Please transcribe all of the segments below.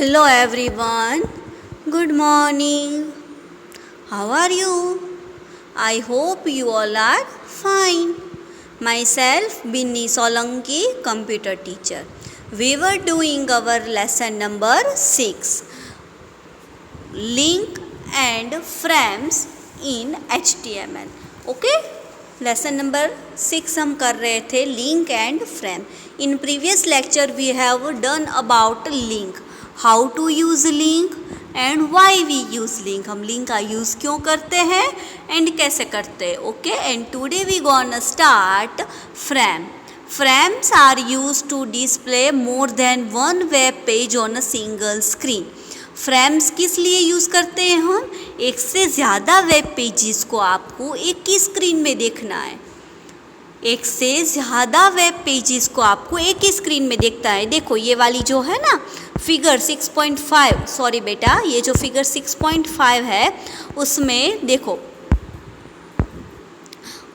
Hello everyone. Good morning. How are you? I hope you all are fine. Myself Binni Solanki, computer teacher. We were doing our lesson number 6, link and frames in HTML. Okay? Lesson number 6 हम कर रहे थे link and frame. In previous lecture we have done about link, how to use link and why we use link. हम link का use क्यों करते हैं and कैसे करते हैं. Okay, and today we gonna start frame. Frames are use to display more than one web page on a single screen. Frames किस लिए यूज़ करते हैं हम? एक से ज़्यादा वेब पेजेस को आपको एक ही स्क्रीन में देखना है. एक से ज़्यादा वेब पेजेस को आपको एक ही स्क्रीन में देखता है. देखो ये वाली जो है ना फिगर 6.5, सॉरी बेटा, ये जो फिगर 6.5 है उसमें देखो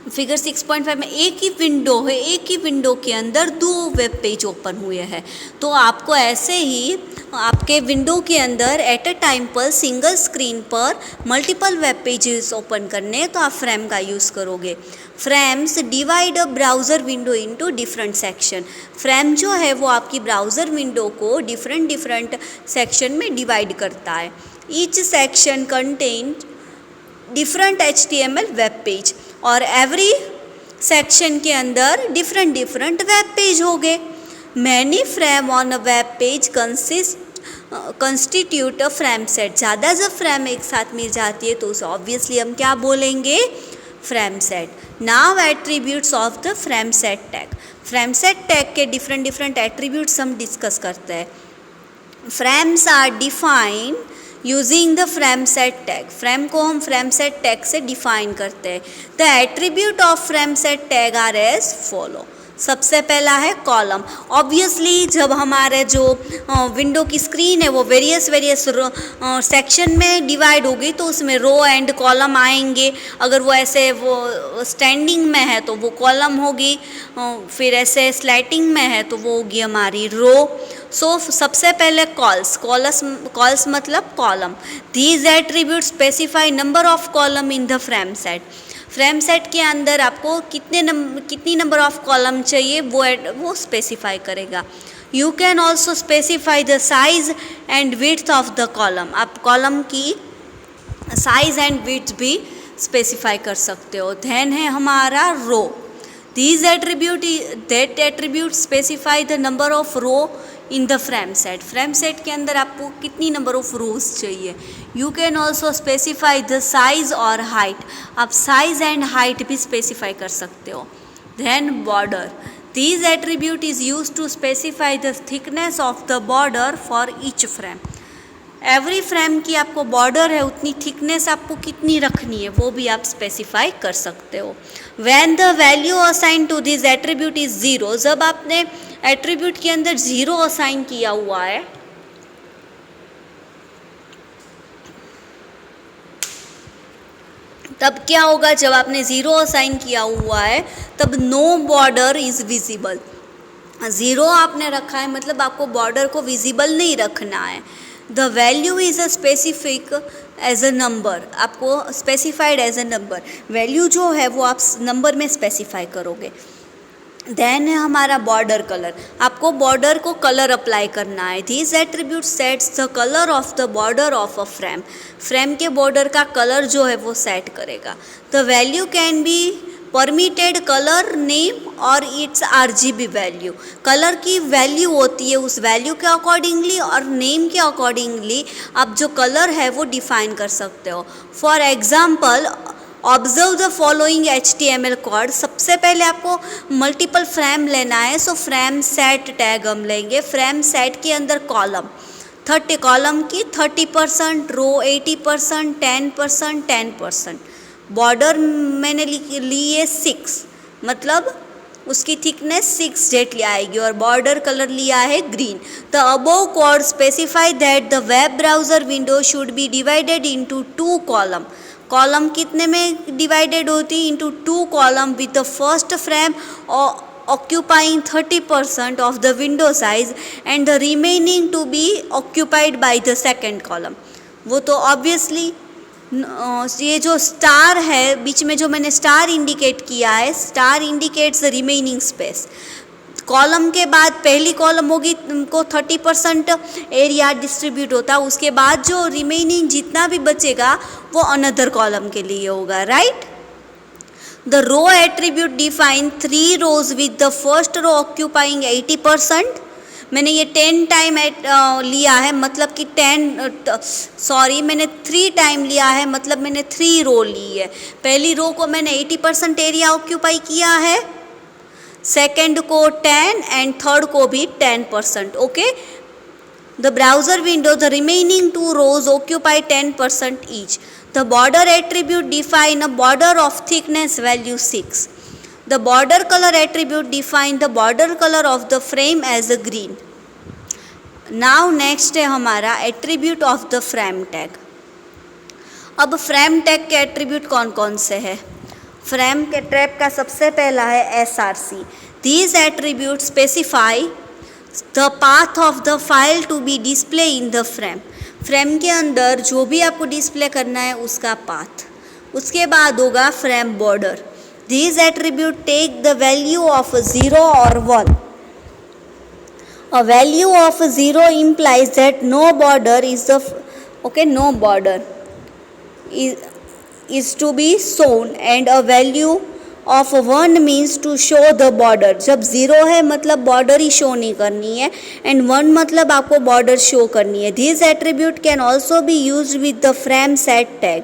फिगर 6.5 में एक ही विंडो है, एक ही विंडो के अंदर दो वेब पेज ओपन हुए हैं. तो आपको ऐसे ही आपके विंडो के अंदर एट अ टाइम पर सिंगल स्क्रीन पर मल्टीपल वेब पेजेस ओपन करने, तो आप फ्रेम का यूज़ करोगे. फ्रेम्स डिवाइड अ browser window into different section. Frame जो है वो आपकी ब्राउज़र विंडो को डिफरेंट सेक्शन में डिवाइड करता है. Each section contain different HTML web page और एवरी सेक्शन के अंदर डिफरेंट वेब पेज हो गए. Many frame on a web page constitute a frame set. ज़्यादा जब फ्रेम एक साथ मिल जाती है तो उसे ऑब्वियसली हम क्या बोलेंगे? Frame set. Now attributes of the frame set tag. Frame set tag के डिफरेंट एट्रीब्यूट्स हम डिस्कस करते हैं. Frames are defined using the frame set tag. Frame को हम फ्रेम सेट टैग से डिफाइन करते हैं. The attribute of frame set tag are as follow. सबसे पहला है कॉलम. ऑब्वियसली जब हमारे जो विंडो की स्क्रीन है वो वेरियस सेक्शन में डिवाइड होगी तो उसमें रो एंड कॉलम आएंगे. अगर वो ऐसे वो स्टैंडिंग में है तो वो कॉलम होगी, फिर ऐसे स्लाइडिंग में है तो वो होगी हमारी रो. सो सबसे पहले कॉल्स मतलब column. These attribute specify number of column in the frame set. Frame set के अंदर आपको कितनी नंबर ऑफ कॉलम चाहिए वो स्पेसिफाई करेगा. You can also specify the size and width of the column. आप कॉलम की साइज एंड विड्थ भी स्पेसिफाई कर सकते हो. देन है हमारा row. These attribute specify the number of row in the frame set. Frame set के अंदर आपको कितनी नंबर ऑफ रोज चाहिए. You can also specify the size और हाइट. आप साइज एंड हाइट भी स्पेसिफाई कर सकते हो. Then border. These attribute is use to specify the thickness of the border for each frame. Every frame की आपको border है उतनी थिकनेस आपको कितनी रखनी है वो भी आप स्पेसिफाई कर सकते हो. When the value assign to this attribute is 0. जब आपने एट्रीब्यूट के अंदर 0 असाइन किया हुआ है तब क्या होगा? जब आपने 0 असाइन किया हुआ है तब नो बॉर्डर इज विजिबल. 0 आपने रखा है मतलब आपको बॉर्डर को विजिबल नहीं रखना है. The value is a specific as a number. आपको specified as a number. Value जो है वो आप नंबर में स्पेसिफाई करोगे. देन है हमारा बॉर्डर कलर. आपको बॉर्डर को कलर अप्लाई करना है. This attribute sets the colour of the border of a frame. Frame के बॉर्डर का कलर जो है वो सेट करेगा. The value can be permitted colour name और इट्स RGB वैल्यू. कलर की वैल्यू होती है उस वैल्यू के अकॉर्डिंगली और नेम के अकॉर्डिंगली आप जो कलर है वो डिफाइन कर सकते हो. For example observe the following HTML code. सबसे पहले आपको मल्टीपल फ्रेम लेना है. सो फ्रेम सेट टैग हम लेंगे. फ्रेम सेट के अंदर कॉलम 30 कॉलम की 30%, रो 80%, 10%, 10%. बॉर्डर मैंने ली है 6 मतलब उसकी थिकनेस 6 जेटली आएगी और बॉर्डर कलर लिया है green. The above code specify that the web browser window should be divided into 2 column. Column कितने में डिवाइडेड होती? Into 2 column with the first frame occupying 30% of the window size and the remaining to be occupied by the second column. वो तो obviously ये जो star है बीच में जो मैंने स्टार इंडिकेट किया है, star indicates the remaining space. Column के बाद पहली कॉलम होगी को 30% एरिया डिस्ट्रीब्यूट होता, उसके बाद जो रिमेनिंग जितना भी बचेगा वो अनदर कॉलम के लिए होगा, right. The row attribute define 3 rows with the first row occupying 80%. मैंने ये 10 टाइम लिया है, मतलब कि 3 टाइम लिया है, मतलब मैंने 3 रो ली है. पहली रो को मैंने 80% एरिया ऑक्यूपाई किया है, सेकेंड को 10 एंड थर्ड को भी 10%. Okay. The browser window the remaining 2 rows occupy 10% each. The border attribute define a border of thickness value 6. The border color attribute define the border color of the frame as a green. Now next है हमारा attribute of the frame tag. अब frame tag के attribute कौन कौन से हैं? Frame के tag का सबसे पहला है SRC. These attributes specify the path of the file to be displayed in the frame. Frame के अंदर जो भी आपको डिस्प्ले करना है उसका पाथ. उसके बाद होगा frame border. These attributes take the value of 0 or 1. A value of 0 implies that no border is to be shown, and a value of 1 means to show the border. जब 0 है मतलब border ही show नहीं करनी है, and 1 मतलब आपको border show करनी है. These attribute can also be used with the frame set tag.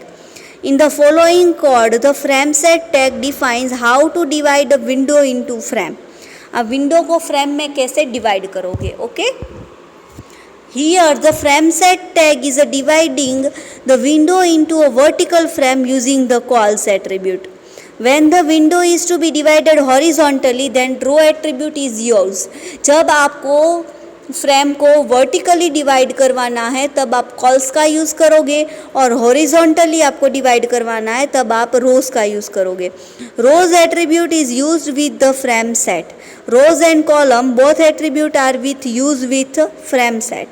In the following code, the frame set tag defines how to divide a window into frame. अब window को frame में कैसे divide करोगे? Okay. Here the frame set tag is dividing the window into a vertical frame using the calls attribute. When the window is to be divided horizontally, then row attribute is used. जब आपको frame को vertically divide करवाना है तब आप calls का use करोगे, और हॉरिजॉन्टली आपको डिवाइड करवाना है तब आप रोज का यूज़ करोगे. Rows attribute is used with the frame set. Rows and column both attribute are with use with frame set.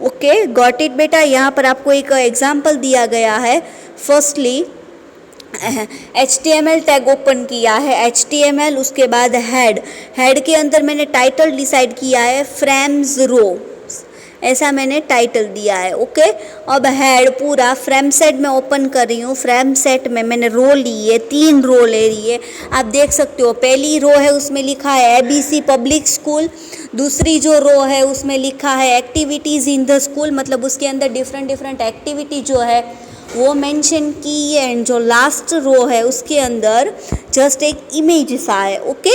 Okay, got it बेटा. यहाँ पर आपको एक एग्जाम्पल दिया गया है. फर्स्टली HTML टैग ओपन किया है, HTML, उसके बाद हेड के अंदर मैंने टाइटल डिसाइड किया है फ्रेम्स रो, ऐसा मैंने टाइटल दिया है. ओके. अब हेड पूरा फ्रेम सेट में ओपन कर रही हूँ. फ्रेम सेट में मैंने रो ली है, 3 रो ले रही है. आप देख सकते हो पहली रो है उसमें लिखा है ABC पब्लिक स्कूल. दूसरी जो रो है उसमें लिखा है एक्टिविटीज़ इन द स्कूल, मतलब उसके अंदर डिफरेंट एक्टिविटी जो है वो मेंशन की है. एंड जो लास्ट रो है उसके अंदर जस्ट एक इमेज सा है. ओके.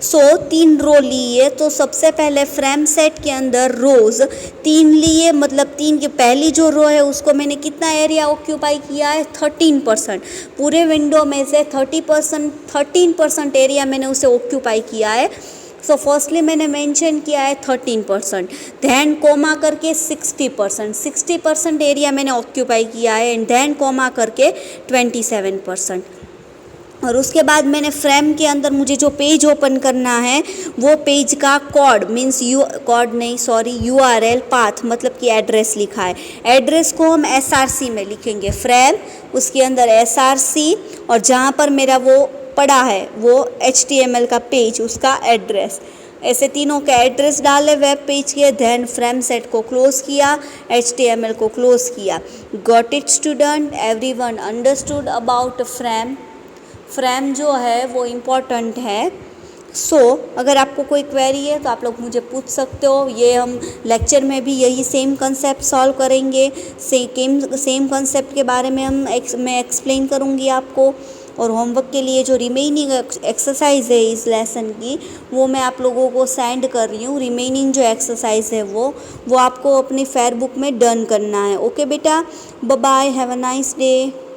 सो 3 रो लिए, तो सबसे पहले फ्रेम सेट के अंदर रोज़ 3 लिए, मतलब 3 की पहली जो रो है उसको मैंने कितना एरिया ऑक्यूपाई किया है? 13%. पूरे विंडो में से 13% एरिया मैंने उसे ऑक्यूपाई किया है. सो फर्स्टली मैंने मेंशन किया है 13%, दैन कोमा करके 60% एरिया मैंने ऑक्यूपाई किया है, एंड दैन कोमा करके 27%. और उसके बाद मैंने फ्रेम के अंदर मुझे जो पेज ओपन करना है वो पेज का कोड मीन्स URL पाथ, मतलब कि एड्रेस लिखा है. एड्रेस को हम SRC में लिखेंगे. फ्रेम, उसके अंदर SRC, और जहाँ पर मेरा वो पड़ा है वो HTML का पेज, उसका एड्रेस. ऐसे तीनों के एड्रेस डाले वेब पेज के. देन फ्रेम सेट को क्लोज किया, HTML को क्लोज किया. Got it student? Everyone understood about frame? Frame जो है वो इम्पॉर्टेंट है. अगर आपको कोई क्वेरी है तो आप लोग मुझे पूछ सकते हो. ये हम लेक्चर में भी यही सेम कंसेप्ट सॉल्व करेंगे. सेम कंसेप्ट के बारे में मैं एक्सप्लेन करूँगी आपको. और होमवर्क के लिए जो रिमेनिंग एक्सरसाइज है इस लेसन की वो मैं आप लोगों को सेंड कर रही हूँ. रिमेनिंग जो एक्सरसाइज है वो आपको अपनी फेयर बुक में डन करना है. ओके बेटा, bye bye, have a nice day.